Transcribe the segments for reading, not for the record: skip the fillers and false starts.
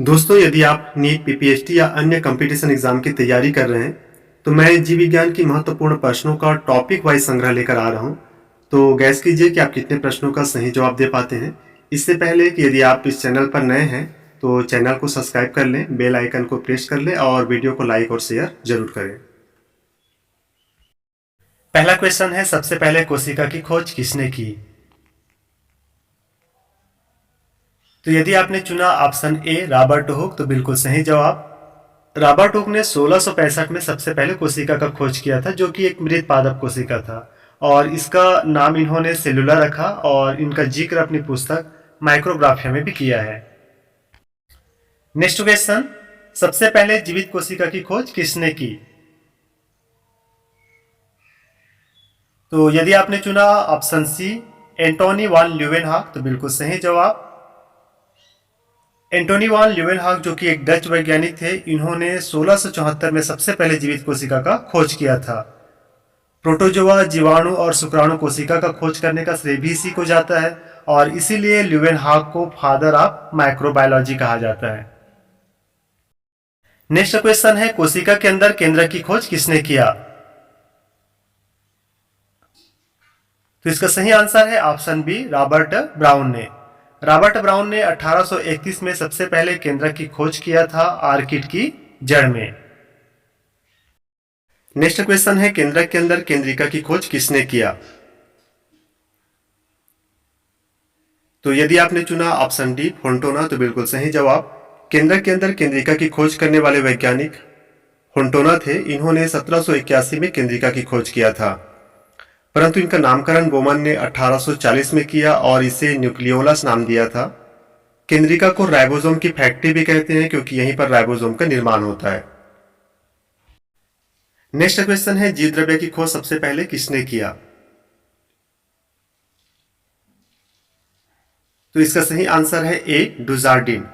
दोस्तों, यदि आप नीट, पीपीएचटी या अन्य कंपटीशन एग्जाम की तैयारी कर रहे हैं, तो मैं जीव विज्ञान की महत्वपूर्ण प्रश्नों का टॉपिक वाइज संग्रह लेकर आ रहा हूं। तो गैस कीजिए कि आप कितने प्रश्नों का सही जवाब दे पाते हैं। इससे पहले कि यदि आप इस चैनल पर नए हैं, तो चैनल को सब्सक्राइब कर लें, बेल आइकन को प्रेस कर लें और वीडियो को लाइक और शेयर जरूर करें। पहला क्वेश्चन है, सबसे पहले कोशिका की खोज किसने की? तो यदि आपने चुना ऑप्शन ए रॉबर्ट हुक, तो बिल्कुल सही जवाब। रॉबर्ट हुक ने 1665 में सबसे पहले कोशिका का खोज किया था, जो कि एक मृत पादप कोशिका था, और इसका नाम इन्होंने सेलुला रखा और इनका जिक्र अपनी पुस्तक माइक्रोग्राफिया में भी किया है। नेक्स्ट क्वेश्चन, सबसे पहले जीवित कोशिका की खोज किसने की? तो यदि आपने चुना ऑप्शन सी एंटोनी वान ल्यूवेनहॉक, तो बिल्कुल सही जवाब। एंटोनी वान ल्यूवेनहॉक, जो कि एक डच वैज्ञानिक थे, इन्होंने 1674 में सबसे पहले जीवित कोशिका का खोज किया था। प्रोटोजोआ, जीवाणु और शुक्राणु कोशिका का खोज करने का श्रेय भी इसी को जाता है, और इसीलिए ल्यूवेनहॉक को फादर ऑफ माइक्रोबायोलॉजी कहा जाता है। नेक्स्ट क्वेश्चन है, कोशिका के अंदर केंद्रक की खोज किसने किया? तो इसका सही आंसर है ऑप्शन बी रॉबर्ट ब्राउन ने। रॉबर्ट ब्राउन ने 1831 में सबसे पहले केंद्रक की खोज किया था आर्किड की जड़ में। नेक्स्ट क्वेश्चन है, केंद्रक के अंदर केंद्रिका की खोज किसने किया? तो यदि आपने चुना ऑप्शन डी फोंटोना, तो बिल्कुल सही जवाब। केंद्रक के अंदर केंद्रिका की खोज करने वाले वैज्ञानिक फोंटोना थे। इन्होंने 1781 में केंद्रिका की खोज किया था, परंतु इनका नामकरण बोमन ने 1840 में किया और इसे न्यूक्लियोलस नाम दिया था। केंद्रिका को राइबोसोम की फैक्ट्री भी कहते हैं, क्योंकि यहीं पर राइबोसोम का निर्माण होता है। नेक्स्ट क्वेश्चन है, जीव द्रव्य की खोज सबसे पहले किसने किया? तो इसका सही आंसर है ए डुजार्डिन।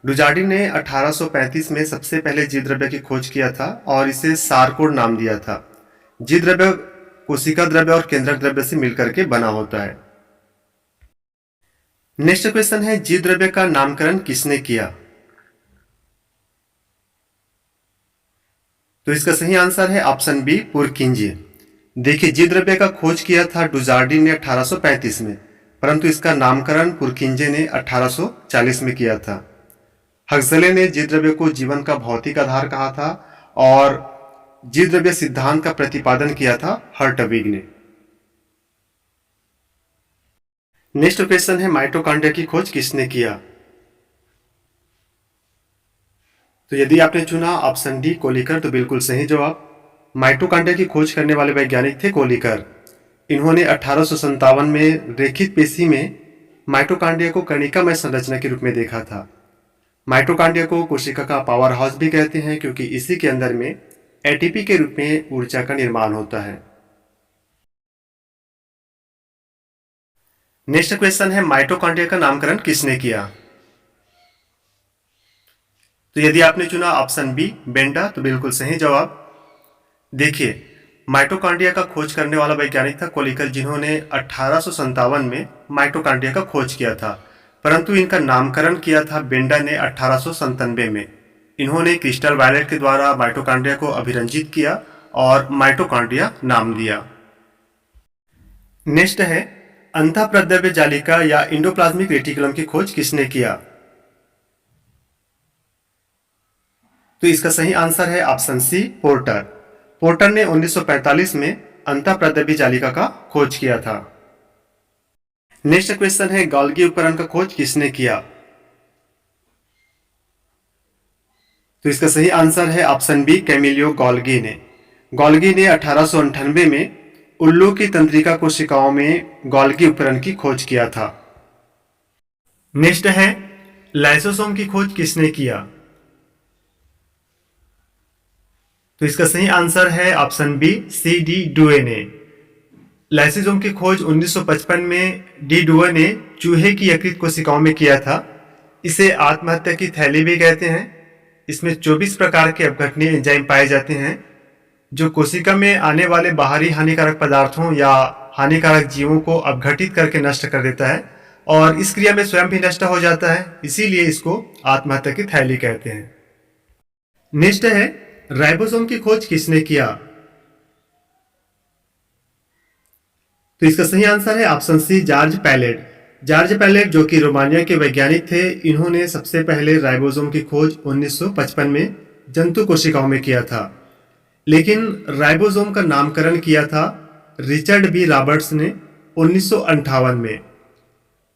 डुजार्डिन ने 1835 में सबसे पहले जीव द्रव्य की खोज किया था और इसे सारकोड नाम दिया था। जीव द्रव्य कोशिका द्रव्य और केंद्रक द्रव्य से मिलकर के बना होता है। नेक्स्ट क्वेश्चन है, जीव द्रव्य का नामकरण किसने किया? तो इसका सही आंसर है ऑप्शन बी पुरकिंजे। देखिए, जीव द्रव्य का खोज किया था डुजार्डिन ने 1835 में, परंतु इसका नामकरण पुरकिंजे ने 1840 में किया था। हक्सले ने जीव द्रव्य को जीवन का भौतिक आधार कहा था और जीव द्रव्य सिद्धांत का प्रतिपादन किया था हर्टविग ने। नेक्स्ट क्वेश्चन है, माइटोकॉन्ड्रिया की खोज किसने किया? तो यदि आपने चुना ऑप्शन डी कोलिकर, तो बिल्कुल सही जवाब। माइटोकॉन्ड्रिया की खोज करने वाले वैज्ञानिक थे कोलिकर। इन्होंने 1857 में रेखित पेशी में माइटोकॉन्ड्रिया को कणिकामय संरचना के रूप में देखा था। माइटोकॉन्ड्रिया को कोशिका का पावर हाउस भी कहते हैं, क्योंकि इसी के अंदर में एटीपी के रूप में ऊर्जा का निर्माण होता है। नेक्स्ट क्वेश्चन है, माइटोकॉन्ड्रिया का नामकरण किसने किया? तो यदि आपने चुना ऑप्शन बी बेंडा, तो बिल्कुल सही जवाब। देखिए, माइटोकॉन्ड्रिया का खोज करने वाला वैज्ञानिक था कोलिकर, जिन्होंने 1857 में माइटोकॉन्ड्रिया का खोज किया था, परंतु इनका नामकरण किया था बेंडा ने 1897 में। इन्होंने क्रिस्टल वायलेट के द्वारा माइटोकॉन्ड्रिया को अभिरंजित किया और माइटोकॉन्ड्रिया नाम दिया। नेक्स्ट है, अंतःप्रद्रव्य जालिका या इंडोप्लाज्मिक रेटिकुलम की खोज किसने किया? तो इसका सही आंसर है ऑप्शन सी पोर्टर। पोर्टर ने 1945 में अंतःप्रद्रव्य जालिका का खोज किया था। नेक्स्ट क्वेश्चन है, गोल्गी उपकरण का खोज किसने किया? तो इसका सही आंसर है ऑप्शन बी कैमिलियो गोल्गी ने। गोल्गी ने 1898 में उल्लू की तंत्रिका कोशिकाओं में गोल्गी उपकरण की खोज किया था। नेक्स्ट है, लाइसोसोम की खोज किसने किया? तो इसका सही आंसर है option B C de Duve ने। लाइसोसोम की खोज 1955 में डी डुए ने चूहे की यकृत कोशिकाओं में किया था। इसे आत्महत्या की थैली भी कहते हैं। इसमें 24 प्रकार के अपघटनीय एंजाइम पाए जाते हैं, जो कोशिका में आने वाले बाहरी हानिकारक पदार्थों या हानिकारक जीवों को अपघटित करके नष्ट कर देता है और इस क्रिया में स्वयं भी नष्ट हो जाता है, इसीलिए इसको आत्महत्या की थैली कहते हैं। नेक्स्ट है, राइबोसोम की खोज किसने किया? तो इसका सही आंसर है option C, George Palade. George Palade जो कि रोमानिया के वैज्ञानिक थे, इन्होंने सबसे पहले राइबोसोम की खोज 1955 में जंतु कोशिकाओं में किया था। लेकिन राइबोसोम का नामकरण किया था रिचर्ड बी रॉबर्ट्स ने 1958 में।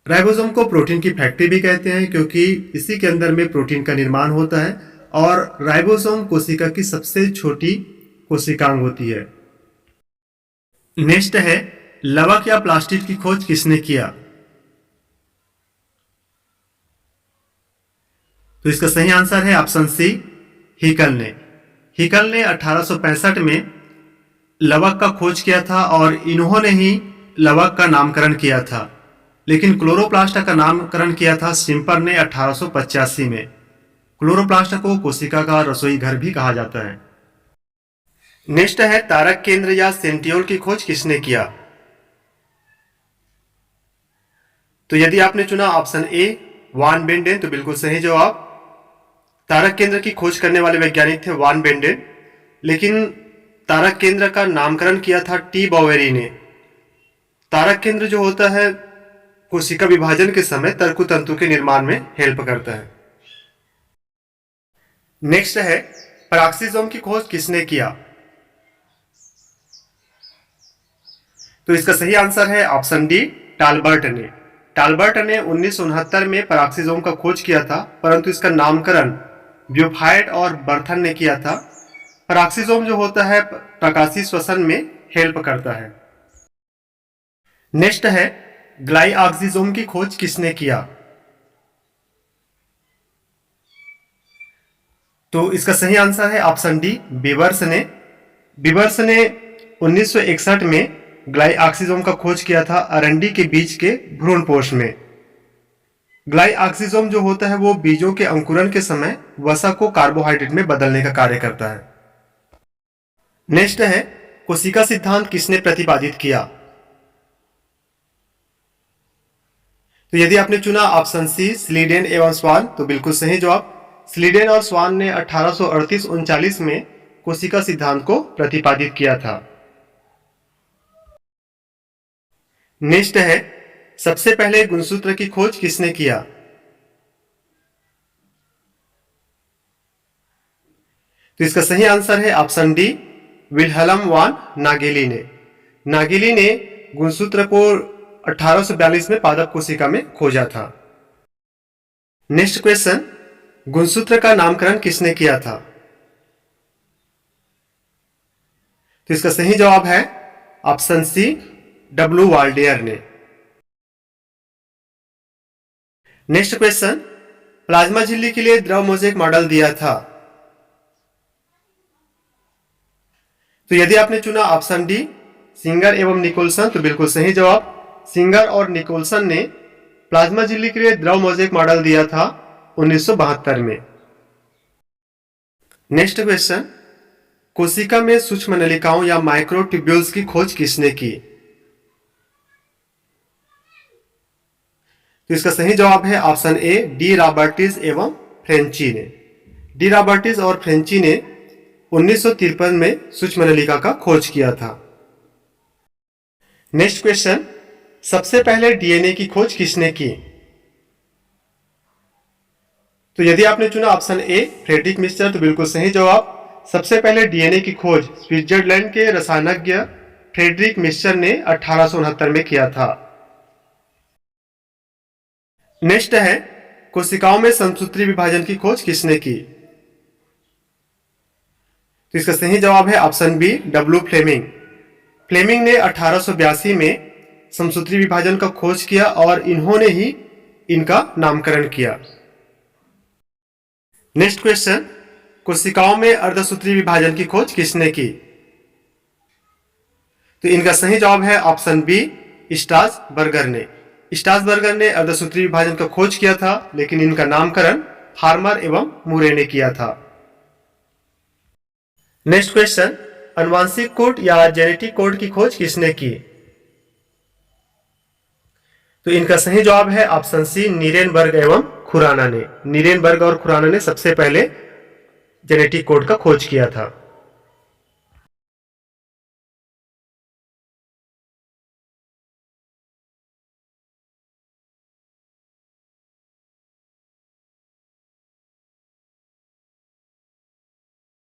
राइबोसोम को प्रोटीन की फैक्ट्री भी कहते हैं, क्योंकि इसी के अंदर में प्रोटीन का निर्माण होता है और राइबोसोम कोशिका की सबसे छोटी कोशिकांग होती है। नेक्स्ट है, लवक या प्लास्टिड की खोज किसने किया? तो इसका सही आंसर है ऑप्शन सी, हिकल ने। हिकल ने 1865 में लवक का खोज किया था और इन्होंने ही लवक का नामकरण किया था। लेकिन क्लोरोप्लास्ट का नामकरण किया था स्टिम्पर ने 1885 में। क्लोरोप्लास्ट को कोशिका का रसोई घर भी कहा जाता है। नेक्स्ट है, तारक केंद्र या सेंटियोल की खोज किसने किया? तो यदि आपने चुना ऑप्शन ए, वान बेंडेन, तो बिल्कुल सही जवाब। तारक केंद्र की खोज करने वाले वैज्ञानिक थे वान बेंडेन, लेकिन तारक केंद्र का नामकरण किया था टी बावेरी ने। तारक केंद्र जो होता है कोशिका विभाजन के समय तर्कु तंतु के निर्माण में हेल्प करता है। नेक्स्ट है, पैराक्सीसोम की खोज किसने किया? तो इसका सही आंसर है ऑप्शन डी, टालबर्ट ने। टालबर्ट ने 1969 में पैराक्सीसोम का खोज किया था, परंतु इसका नामकरण ब्यूफाइट और बर्थन ने किया था। पैराक्सीसोम जो होता है प्रकाशीय श्वसन में हेल्प करता है। नेक्स्ट है, ग्लाइऑक्सिसोम की खोज किसने किया? तो इसका सही आंसर है ऑप्शन डी, बीवर्स ने। बीवर्स ने 1961 में ग्लाइऑक्सिसोम का खोज किया था अरंडी के बीज के भ्रूणपोष में। ग्लाइऑक्सिसोम जो होता है वो बीजों के अंकुरण के समय वसा को कार्बोहाइड्रेट में बदलने का कार्य करता है। नेक्स्ट है, कोशिका सिद्धांत किसने प्रतिपादित किया? तो यदि आपने चुना ऑप्शन सी, स्लीडेन एवं स्वान, तो बिल्कुल सही जवाब। स्लीडेन और स्वान ने 1838-39 में कोशिका सिद्धांत को प्रतिपादित किया था। नेक्स्ट है, सबसे पहले गुणसूत्र की खोज किसने किया? तो इसका सही आंसर है ऑप्शन डी, विल्हेल्म वान नागेली ने। नागेली ने गुणसूत्र को 1842 में पादप कोशिका में खोजा था। नेक्स्ट क्वेश्चन, गुणसूत्र का नामकरण किसने किया था? तो इसका सही जवाब है ऑप्शन सी, डब्ल्यू वाल्डियर ने। नेक्स्ट क्वेश्चन, प्लाज्मा झिल्ली के लिए द्रव मोज़ेक मॉडल दिया था। तो यदि आपने चुना ऑप्शन डी, सिंगर एवं निकोलसन, तो बिल्कुल सही जवाब। सिंगर और निकोलसन ने प्लाज्मा झिल्ली के लिए द्रव मोज़ेक मॉडल दिया था 1972 में। नेक्स्ट क्वेश्चन, कोशिका में सूक्ष्म नलिकाओं या माइक्रोट्यूब्यूल्स की खोज किसने की? तो इसका सही जवाब है ऑप्शन ए, डी रॉबर्टिस एवं फ्रेंची ने। डी रॉबर्टिस और फ्रेंची ने 1953 में सूक्ष्म नलिका का खोज किया था। नेक्स्ट क्वेश्चन, सबसे पहले डीएनए की खोज किसने की? तो यदि आपने चुना ऑप्शन ए, फ्रेडरिक मिस्चर, तो बिल्कुल सही जवाब। सबसे पहले डीएनए की खोज स्विट्जरलैंड के रसायनज्ञ फ्रेडरिक मिस्चर ने 1869 में किया था। नेक्स्ट है, कोशिकाओं में समसूत्री विभाजन की खोज किसने की? तो इसका सही जवाब है option B, W Flemming. Flemming ने 1882 में समसूत्री विभाजन का खोज किया और इन्होंने ही इनका नामकरण किया। नेक्स्ट क्वेश्चन, कोशिकाओं में अर्धसूत्री विभाजन की खोज किसने की? तो इनका सही जवाब है ऑप्शन बी, स्ट्रासबर्गर ने। स्ट्रासबर्गर ने अर्धसूत्री विभाजन का खोज किया था, लेकिन इनका नामकरण हार्मर एवं मुरे ने किया था। नेक्स्ट क्वेश्चन, अनुवांशिक कोड या जेनेटिक कोड की खोज किसने की? तो इनका सही जवाब है ऑप्शन सी, नीरेनबर्ग एवं खुराना ने। नीरेनबर्ग और खुराना ने सबसे पहले जेनेटिक कोड का खोज किया था।